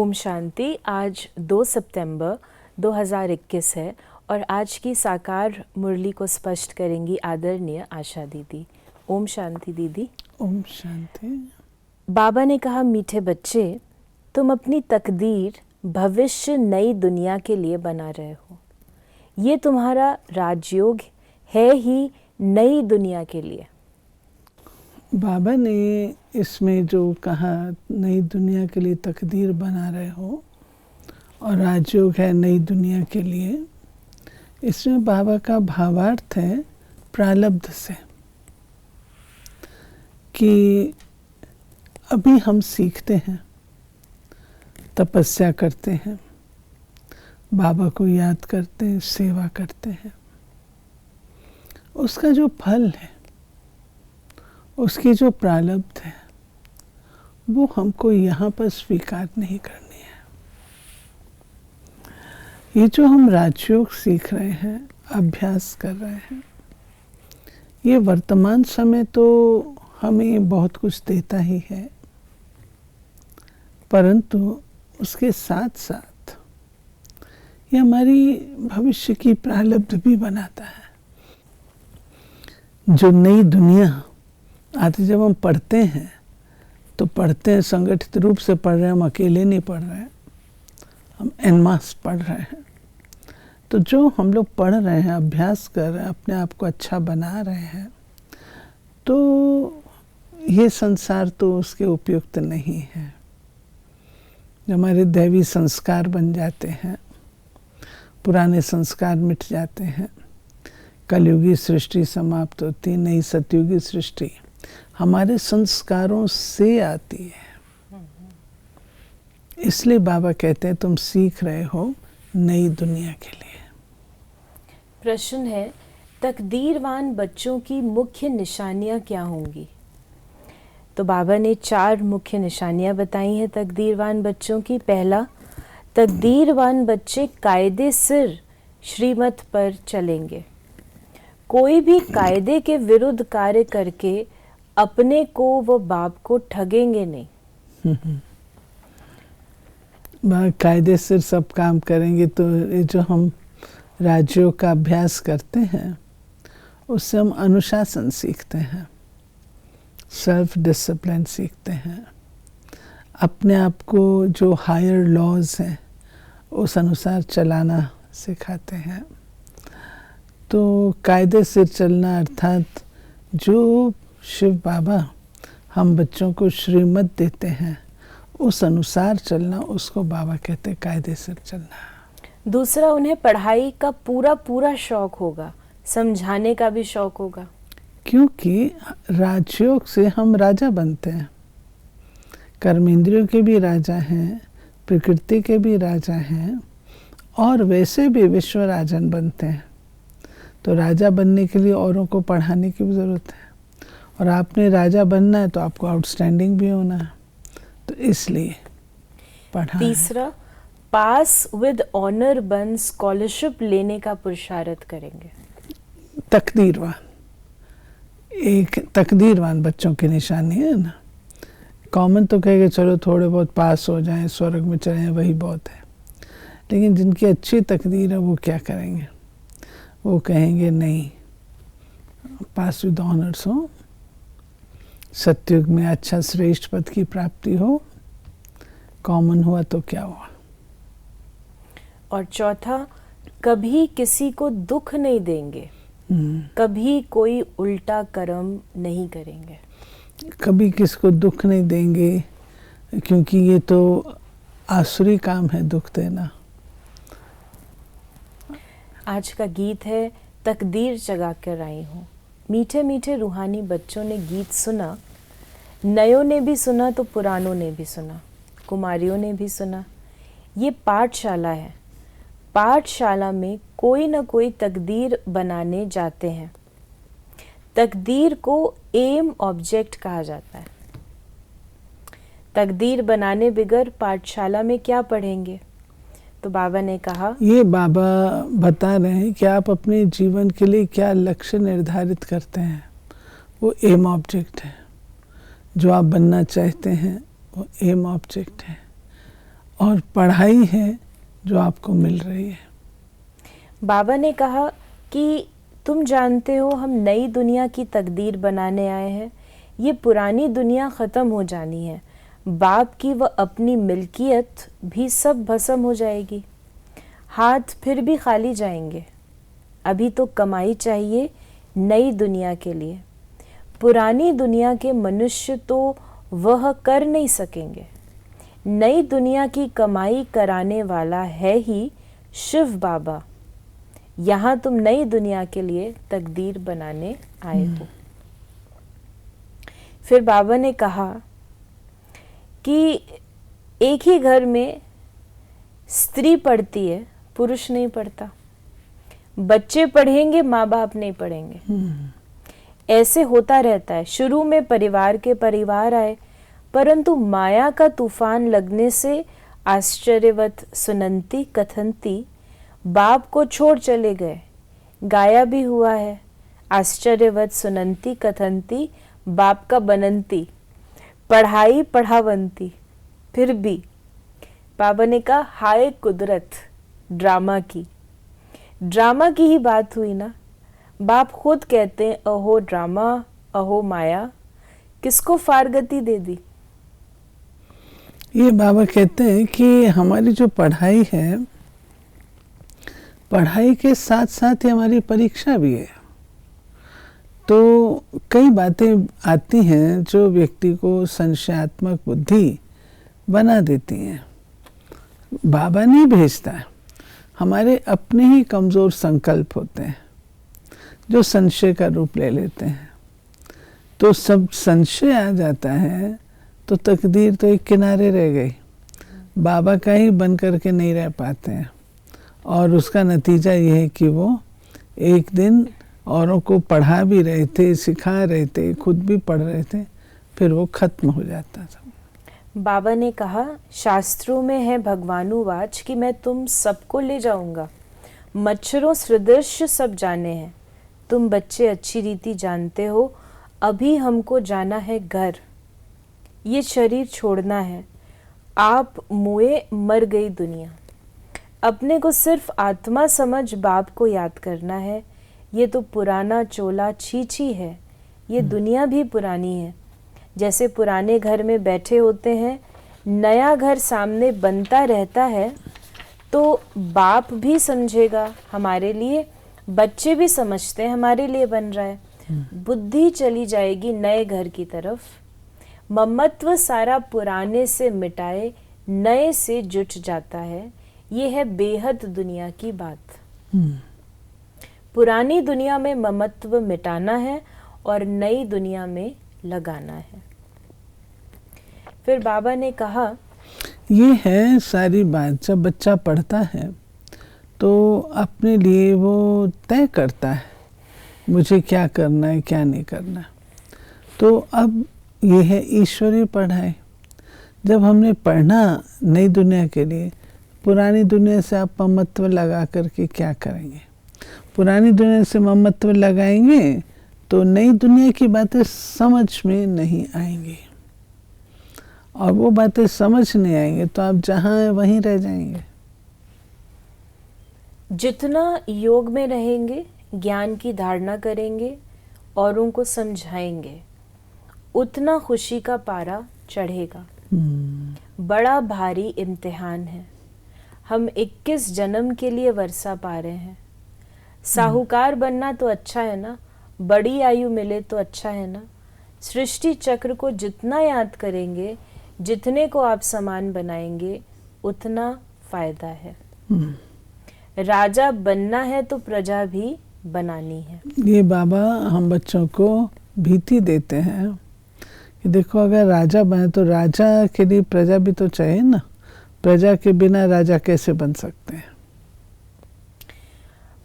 ओम शांति। आज 2 सितंबर 2021 है और आज की साकार मुरली को स्पष्ट करेंगी आदरणीय आशा दीदी। ओम शांति दीदी। ओम शांति। बाबा ने कहा, मीठे बच्चे, तुम अपनी तकदीर भविष्य नई दुनिया के लिए बना रहे हो। ये तुम्हारा राजयोग है ही नई दुनिया के लिए। बाबा ने इसमें जो कहा नई दुनिया के लिए तकदीर बना रहे हो और राजयोग है नई दुनिया के लिए, इसमें बाबा का भावार्थ है प्रारब्ध से कि अभी हम सीखते हैं, तपस्या करते हैं, बाबा को याद करते हैं, सेवा करते हैं। उसका जो फल है, उसकी जो प्रारब्ध है, वो हमको यहाँ पर स्वीकार नहीं करनी है। ये जो हम राजयोग सीख रहे हैं, अभ्यास कर रहे हैं, ये वर्तमान समय तो हमें बहुत कुछ देता ही है, परंतु उसके साथ साथ ये हमारी भविष्य की प्रारब्ध भी बनाता है। जो नई दुनिया आते जब हम पढ़ते हैं तो पढ़ते हैं, संगठित रूप से पढ़ रहे हैं, हम अकेले नहीं पढ़ रहे हैं, हम एन मास पढ़ रहे हैं। तो जो हम लोग पढ़ रहे हैं, अभ्यास कर रहे हैं, अपने आप को अच्छा बना रहे हैं, तो ये संसार तो उसके उपयुक्त नहीं है। जो हमारे दैवी संस्कार बन जाते हैं, पुराने संस्कार मिट जाते हैं, कलयुगी सृष्टि समाप्त होती, नई सतयुगी सृष्टि हमारे संस्कारों से आती है। इसलिए बाबा कहते हैं तुम सीख रहे हो नई दुनिया के लिए। प्रश्न है, तकदीरवान बच्चों की मुख्य निशानियां क्या होंगी? तो बाबा ने 4 मुख्य निशानियां बताई हैं तकदीरवान बच्चों की। पहला, तकदीरवान बच्चे कायदे सिर श्रीमत पर चलेंगे। कोई भी कायदे के विरुद्ध कार्य करके अपने को व बाप को ठगेंगे नहीं। कायदे से सब काम करेंगे तो ये जो हम राजयोग का अभ्यास करते हैं, उससे हम अनुशासन सीखते हैं, सेल्फ डिसिप्लिन सीखते हैं, अपने आप को जो हायर लॉज हैं उस अनुसार चलाना सिखाते हैं। तो कायदे से चलना अर्थात जो शिव बाबा हम बच्चों को श्रीमत देते हैं उस अनुसार चलना, उसको बाबा कहते हैं कायदे से चलना। दूसरा, उन्हें पढ़ाई का पूरा शौक होगा, समझाने का भी शौक होगा, क्योंकि राजयोग से हम राजा बनते हैं। कर्मेंद्रियों के भी राजा हैं, प्रकृति के भी राजा हैं, और वैसे भी विश्व राजन बनते हैं। तो राजा बनने के लिए औरों को पढ़ाने की भी ज़रूरत है, और आपने राजा बनना है तो आपको आउटस्टैंडिंग भी होना है, तो इसलिए पढ़ा। तीसरा, पास विद ऑनर बन स्कॉलरशिप लेने का पुरुषार्थ करेंगे। तकदीरवान, एक तकदीरवान बच्चों की निशानी है ना। कॉमन तो कहेगा चलो थोड़े बहुत पास हो जाएं, स्वर्ग में चले जाएं, वही बहुत है। लेकिन जिनकी अच्छी तकदीर है वो क्या करेंगे? वो कहेंगे नहीं, पास विद ऑनर्स हो, सतयुग में अच्छा श्रेष्ठ पद की प्राप्ति हो, कॉमन हुआ तो क्या हुआ। और चौथा, कभी किसी को दुख नहीं देंगे, कभी कोई उल्टा कर्म नहीं करेंगे। कभी किसको दुख नहीं देंगे, क्योंकि ये तो आसुरी काम है दुख देना। आज का गीत है, तकदीर जगा कर आई हूँ। मीठे मीठे रूहानी बच्चों ने गीत सुना, नयों ने भी सुना तो पुरानों ने भी सुना, कुमारियों ने भी सुना। ये पाठशाला है, पाठशाला में कोई ना कोई तकदीर बनाने जाते हैं। तकदीर को एम ऑब्जेक्ट कहा जाता है। तकदीर बनाने बिगर पाठशाला में क्या पढ़ेंगे? तो बाबा ने कहा, ये बाबा बता रहे हैं कि आप अपने जीवन के लिए क्या लक्ष्य निर्धारित करते हैं, वो एम ऑब्जेक्ट है। जो आप बनना चाहते हैं वो एम ऑब्जेक्ट है। और पढ़ाई है जो आपको मिल रही है। बाबा ने कहा कि तुम जानते हो हम नई दुनिया की तकदीर बनाने आए हैं। ये पुरानी दुनिया ख़त्म हो जानी है। बाप की व अपनी मिल्कियत भी सब भस्म हो जाएगी। हाथ फिर भी खाली जाएंगे। अभी तो कमाई चाहिए नई दुनिया के लिए। पुरानी दुनिया के मनुष्य तो वह कर नहीं सकेंगे। नई दुनिया की कमाई कराने वाला है ही शिव बाबा। यहाँ तुम नई दुनिया के लिए तकदीर बनाने आए हो। फिर बाबा ने कहा कि एक ही घर में स्त्री पढ़ती है, पुरुष नहीं पढ़ता। बच्चे पढ़ेंगे, माँ बाप नहीं पढ़ेंगे। ऐसे होता रहता है। शुरू में परिवार के परिवार आए, परंतु माया का तूफान लगने से आश्चर्यवत सुनंती कथंती बाप को छोड़ चले गए। गाया भी हुआ है, आश्चर्यवत सुनंती कथंती बाप का बनंती, पढ़ाई पढ़ावंती। फिर भी बाबा ने कहा हाय कुदरत, ड्रामा की ही बात हुई ना। बाप खुद कहते हैं अहो ड्रामा, अहो माया, किसको फारगती दे दी। ये बाबा कहते हैं कि हमारी जो पढ़ाई है, पढ़ाई के साथ साथ ही हमारी परीक्षा भी है। तो कई बातें आती हैं जो व्यक्ति को संशयात्मक बुद्धि बना देती हैं। बाबा नहीं भेजता है, हमारे अपने ही कमज़ोर संकल्प होते हैं जो संशय का रूप ले लेते हैं। तो सब संशय आ जाता है तो तकदीर तो एक किनारे रह गई, बाबा का ही बन करके नहीं रह पाते हैं। और उसका नतीजा ये है कि वो एक दिन औरों को पढ़ा भी रहे थे, सिखा रहे थे, खुद भी पढ़ रहे थे, फिर वो खत्म हो जाता था। बाबा ने कहा शास्त्रों में है भगवानुवाच कि मैं तुम सबको ले जाऊंगा। मच्छरों सदृश सब जाने हैं। तुम बच्चे अच्छी रीति जानते हो। अभी हमको जाना है घर, ये शरीर छोड़ना है। आप मुए मर गई दुनिया। अपने को सिर्फ आत्मा समझ बाप को याद करना है। ये तो पुराना चोला छीछी है। ये दुनिया भी पुरानी है। जैसे पुराने घर में बैठे होते हैं, नया घर सामने बनता रहता है, तो बाप भी समझेगा हमारे लिए, बच्चे भी समझते हैं हमारे लिए बन रहा है। बुद्धि चली जाएगी नए घर की तरफ। ममत्व सारा पुराने से मिटाए नए से जुट जाता है। ये है बेहद दुनिया की बात। पुरानी दुनिया में ममत्व मिटाना है और नई दुनिया में लगाना है। फिर बाबा ने कहा ये है सारी बात। जब बच्चा पढ़ता है तो अपने लिए वो तय करता है मुझे क्या करना है क्या नहीं करना। तो अब ये है ईश्वरीय पढ़ाई। जब हमने पढ़ना नई दुनिया के लिए, पुरानी दुनिया से आप ममत्व लगा करके क्या करेंगे? पुरानी दुनिया से ममत्व लगाएंगे तो नई दुनिया की बातें समझ में नहीं आएंगी, और वो बातें समझ नहीं आएंगे तो आप जहाँ हैं वहीं रह जाएंगे। जितना योग में रहेंगे, ज्ञान की धारणा करेंगे, औरों को समझाएंगे, उतना खुशी का पारा चढ़ेगा। बड़ा भारी इम्तिहान है। हम 21 जन्म के लिए वर्षा पा रहे हैं। साहूकार बनना तो अच्छा है ना, बड़ी आयु मिले तो अच्छा है ना। सृष्टि चक्र को जितना याद करेंगे, जितने को आप समान बनाएंगे, उतना फायदा है। राजा बनना है तो प्रजा भी बनानी है। ये बाबा हम बच्चों को भीति देते हैं कि देखो अगर राजा बने तो राजा के लिए प्रजा भी तो चाहिए ना। प्रजा के बिना राजा कैसे बन सकते हैं?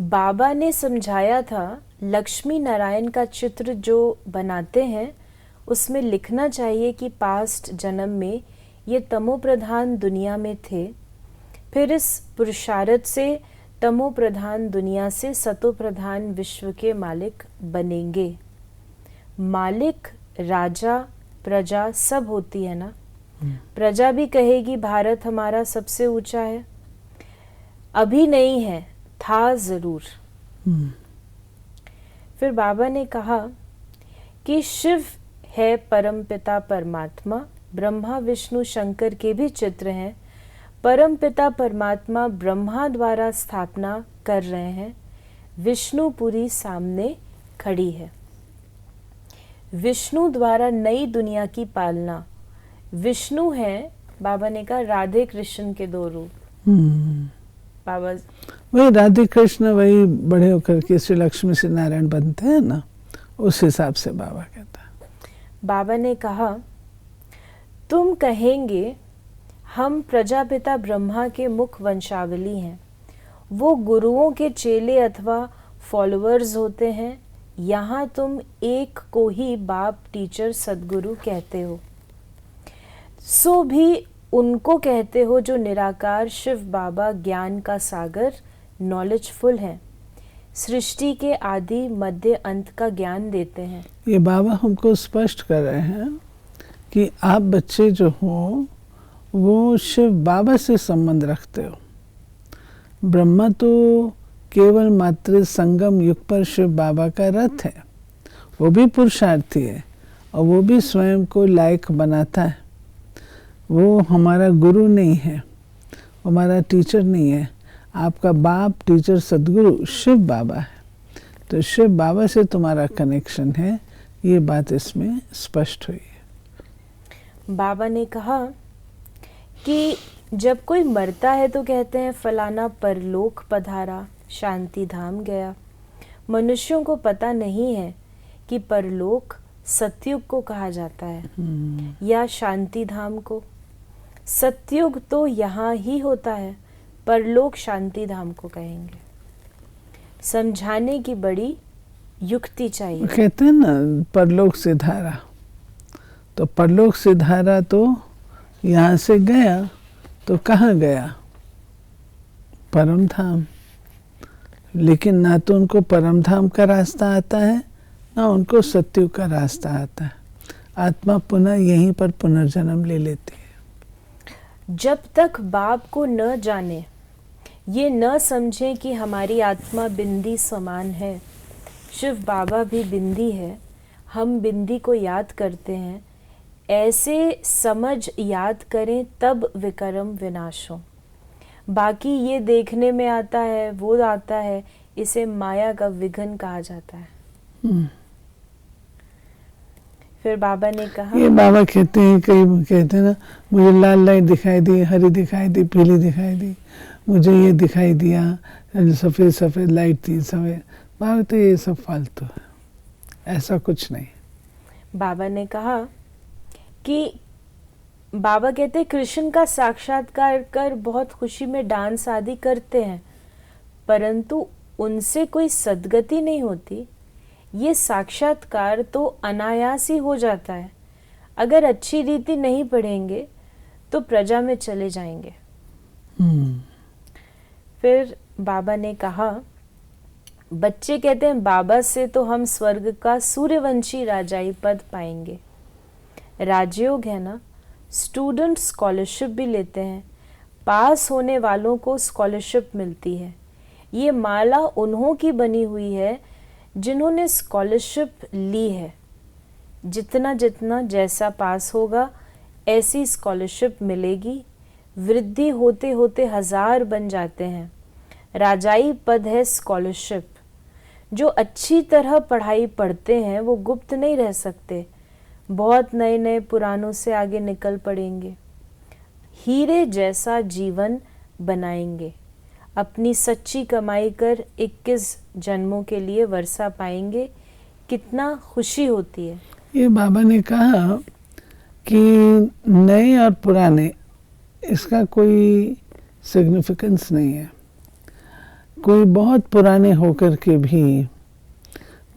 बाबा ने समझाया था लक्ष्मी नारायण का चित्र जो बनाते हैं उसमें लिखना चाहिए कि पास्ट जन्म में ये तमो प्रधान दुनिया में थे, फिर इस पुरुषार्थ से तमो प्रधान दुनिया से सतो प्रधान विश्व के मालिक बनेंगे। मालिक, राजा, प्रजा सब होती है ना। प्रजा भी कहेगी भारत हमारा सबसे ऊंचा है। अभी नहीं है, था जरूर। फिर बाबा ने कहा कि शिव है परम पिता परमात्मा, ब्रह्मा विष्णु शंकर के भी चित्र हैं। परम पिता परमात्मा ब्रह्मा द्वारा स्थापना कर रहे हैं, विष्णुपुरी सामने खड़ी है। विष्णु द्वारा नई दुनिया की पालना। विष्णु है, बाबा ने कहा, राधे कृष्ण के दो रूप। बाबा वही राधे कृष्ण वही बड़े होकर के श्री लक्ष्मी श्री नारायण बनते हैं ना, उस हिसाब से बाबा कहता है। बाबा ने कहा तुम कहेंगे हम प्रजापिता ब्रह्मा के मुख वंशावली हैं, वो गुरुओं के चेले अथवा फॉलोअर्स होते हैं। यहाँ तुम एक को ही बाप टीचर सदगुरु कहते हो, सो भी उनको कहते हो जो निराकार शिव बाबा ज्ञान का सागर नॉलेजफुल है, सृष्टि के आदि मध्य अंत का ज्ञान देते हैं। ये बाबा हमको स्पष्ट कर रहे हैं कि आप बच्चे जो हो वो शिव बाबा से संबंध रखते हो। ब्रह्मा तो केवल मात्र संगम युग पर शिव बाबा का रथ है, वो भी पुरुषार्थी है और वो भी स्वयं को लायक बनाता है। वो हमारा गुरु नहीं है, हमारा टीचर नहीं है। आपका बाप टीचर सदगुरु शिव बाबा है, तो शिव बाबा से तुम्हारा कनेक्शन है, ये बात इसमें स्पष्ट हुई है। बाबा ने कहा कि जब कोई मरता है तो कहते हैं फलाना परलोक पधारा, शांति धाम गया। मनुष्यों को पता नहीं है कि परलोक सतयुग को कहा जाता है या शांति धाम को। सतयुग तो यहाँ ही होता है, परलोक शांति धाम को कहेंगे। समझाने की बड़ी युक्ति चाहिए। कहते हैं ना परलोक से धारा, तो परलोक से धारा तो यहाँ से गया तो कहाँ गया? परम धाम। लेकिन ना तो उनको परम धाम का रास्ता आता है, ना उनको सत्युग का रास्ता आता है। आत्मा पुनः यहीं पर पुनर्जन्म ले लेती है। जब तक बाप को न जाने, ये न समझें कि हमारी आत्मा बिंदी समान है, शिव बाबा भी बिंदी है, हम बिंदी को याद करते हैं, ऐसे समझ याद करें तब विकर्म विनाश हो। बाकी ये देखने में आता है, वो आता है, इसे माया का विघन कहा जाता है। फिर बाबा ने कहा, ये बाबा कहते हैं, कई कहते हैं ना, मुझे लाल लाइट दिखाई दी, हरी दिखाई दी, पीली दिखाई दी, मुझे ये दिखाई दिया, सफ़ेद सफ़ेद लाइट थी सफ़ेद। बाबा तो ये सब फालतू है, ऐसा कुछ नहीं। बाबा ने कहा कि बाबा कहते हैं कृष्ण का साक्षात्कार कर बहुत खुशी में डांस आदि करते हैं, परंतु उनसे कोई सद्गति नहीं होती। ये साक्षात्कार तो अनायास ही हो जाता है। अगर अच्छी रीति नहीं पढ़ेंगे तो प्रजा में चले जाएंगे। फिर बाबा ने कहा, बच्चे कहते हैं बाबा से तो हम स्वर्ग का सूर्यवंशी राजाई पद पाएंगे। राजयोग है ना, स्टूडेंट स्कॉलरशिप भी लेते हैं, पास होने वालों को स्कॉलरशिप मिलती है। ये माला उन्हों की बनी हुई है जिन्होंने स्कॉलरशिप ली है। जितना जितना जैसा पास होगा ऐसी स्कॉलरशिप मिलेगी। वृद्धि होते होते 1000 बन जाते हैं। राजाई पद है स्कॉलरशिप। जो अच्छी तरह पढ़ाई पढ़ते हैं वो गुप्त नहीं रह सकते, बहुत नए नए पुरानों से आगे निकल पड़ेंगे। हीरे जैसा जीवन बनाएंगे। अपनी सच्ची कमाई कर 21 जन्मों के लिए वर्षा पाएंगे। कितना खुशी होती है। ये बाबा ने कहा कि नए और पुराने, इसका कोई सिग्निफिकेंस नहीं है। कोई बहुत पुराने होकर के भी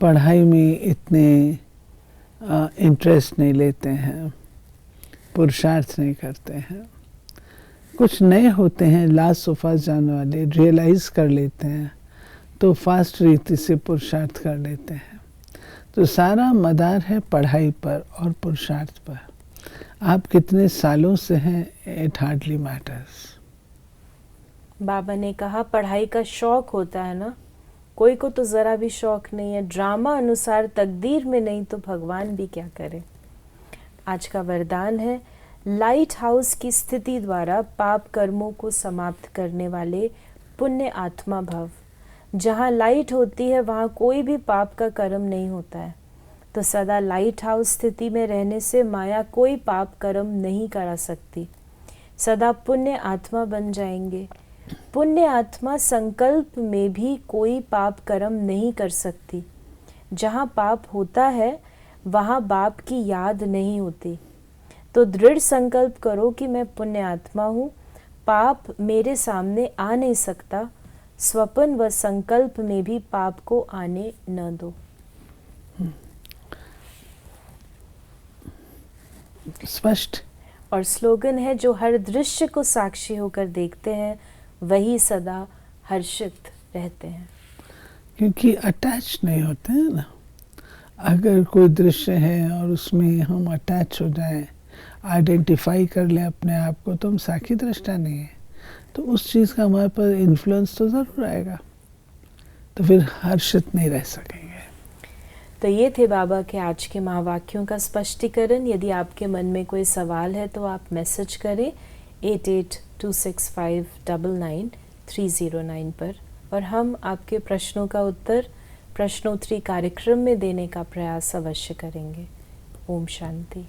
पढ़ाई में इतने इंटरेस्ट नहीं लेते हैं, पुरुषार्थ नहीं करते हैं। कुछ नए होते हैं, लास्ट सो फास्ट जाने वाले, रियलाइज़ कर लेते हैं तो फास्ट रीति से पुरुषार्थ कर लेते हैं। तो सारा मदार है पढ़ाई पर और पुरुषार्थ पर। आप कितने सालों से हैं इट हार्डली मैटर्स। बाबा ने कहा पढ़ाई का शौक होता है ना, कोई को तो ज़रा भी शौक नहीं है, ड्रामा अनुसार तकदीर में नहीं तो भगवान भी क्या करे। आज का वरदान है लाइट हाउस की स्थिति द्वारा पाप कर्मों को समाप्त करने वाले पुण्य आत्मा भव। जहाँ लाइट होती है वहाँ कोई भी पाप का कर्म नहीं होता है, तो सदा लाइट हाउस स्थिति में रहने से माया कोई पाप कर्म नहीं करा सकती। सदा पुण्य आत्मा बन जाएंगे। पुण्य आत्मा संकल्प में भी कोई पाप कर्म नहीं कर सकती। जहाँ पाप होता है वहाँ बाप की याद नहीं होती। तो दृढ़ संकल्प करो कि मैं पुण्य आत्मा हूँ, पाप मेरे सामने आ नहीं सकता। स्वप्न व संकल्प में भी पाप को आने न दो। स्पष्ट। और स्लोगन है जो हर दृश्य को साक्षी होकर देखते हैं वही सदा हर्षित रहते हैं। क्योंकि अटैच नहीं होते हैं ना। अगर कोई दृश्य है और उसमें हम अटैच हो जाएं, आइडेंटिफाई कर लें अपने आप को, तो हम साक्षी दृष्टा नहीं है, तो उस चीज़ का हमारे पर इन्फ्लुएंस तो ज़रूर आएगा, तो फिर हर्षित नहीं रह सकेंगे। तो ये थे बाबा के आज के महावाक्यों का स्पष्टीकरण। यदि आपके मन में कोई सवाल है तो आप मैसेज करें 8826599309 पर, और हम आपके प्रश्नों का उत्तर प्रश्नोत्तरी कार्यक्रम में देने का प्रयास अवश्य करेंगे। ओम शांति।